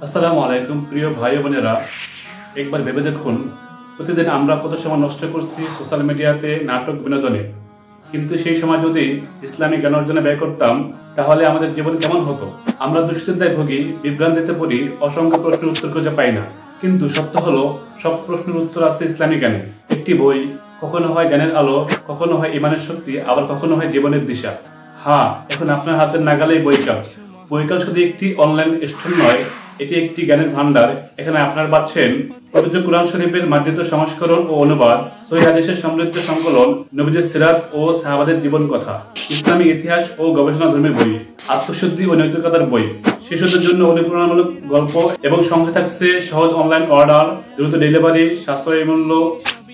আসসালামু আলাইকুম প্রিয় ভাই বোনেরা, একবার ভেবে দেখুন প্রতিদিন আমরা কত সময় নষ্ট করছি সোশ্যাল মিডিয়াতে নাটক বিনোদনে। কিন্তু সেই সময় যদি ইসলামিক জ্ঞান অর্জনে ব্যয় করতাম তাহলে আমাদের জীবন কেমন হতো। আমরা দুশ্চিন্তায় ভুগি, বিভ্রান্তিতে পড়ি, অসংখ্য প্রশ্নের উত্তর খুঁজে পাই না। কিন্তু সত্য হলো সব প্রশ্নের উত্তর আছে ইসলামিক জ্ঞানে। একটি বই কখনো হয় জ্ঞানের আলো, কখনো হয় ইমানের শক্তি, আবার কখনো হয় জীবনের দিশা। হ্যাঁ, এখন আপনার হাতের নাগালেই বইকাল। বইকাল শুধু একটি অনলাইন স্টোর নয়, এটি একটি জ্ঞানের ভান্ডার। এখানে আপনার পাচ্ছেন পবিত্র কুরআন শরীফের মার্জিত সংস্করণ ও অনুবাদ, সহিহ হাদিসের সমৃদ্ধ সংকলন, নবীজির সিরাত ও সাহাবাদের জীবন কথা, ইসলামিক ইতিহাস ও গবেষণা ধর্মীর বই, আত্মশুদ্ধি ও নৈতিকতার বই, শিশুদের জন্য অনুপ্রেরণামূলক গল্প এবং সঙ্গে থাকছে সহজ অনলাইন অর্ডার, দ্রুত ডেলিভারি, সাশ্রয়ী মূল্য,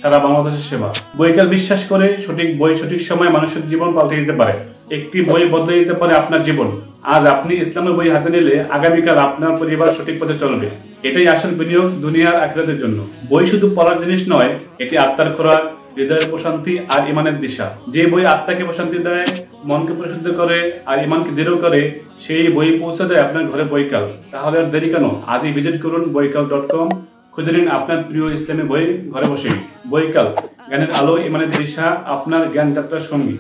সারা বাংলাদেশের সেবা। বইকাল বিশ্বাস করে সঠিক বই সঠিক সময় মানুষের জীবন পাল্টে দিতে পারে। একটি বই বদলে দিতে পারে আপনার জীবন। আজ আপনি ইসলামের বই হাতে নিলে আগামীকাল আপনার পরিবার সঠিক পথে চলবে। এটাই আসল বিনিয়োগ দুনিয়ার আখিরাতের জন্য। বই শুধু পড়ার জিনিস নয়, এটি আত্মার খোরাক, হৃদয়ের প্রশান্তি আর ইমানের দিশা। যে বই আত্মাকে প্রশান্তি দেয়, মনকে পরিশুদ্ধ করে আর ইমানকে দৃঢ় করে, সেই বই পৌঁছে দেয় আপনার ঘরে বইকাল। তাহলে আর দেরি কেন? আজই ভিজিট করুন বইকাল.com। খুঁজে নিন আপনার প্রিয় ইসলামী বই ঘরে বসে। বইকাল, জ্ঞানের আলো, ইমানের দিশা, আপনার জ্ঞান যাত্রার সঙ্গী।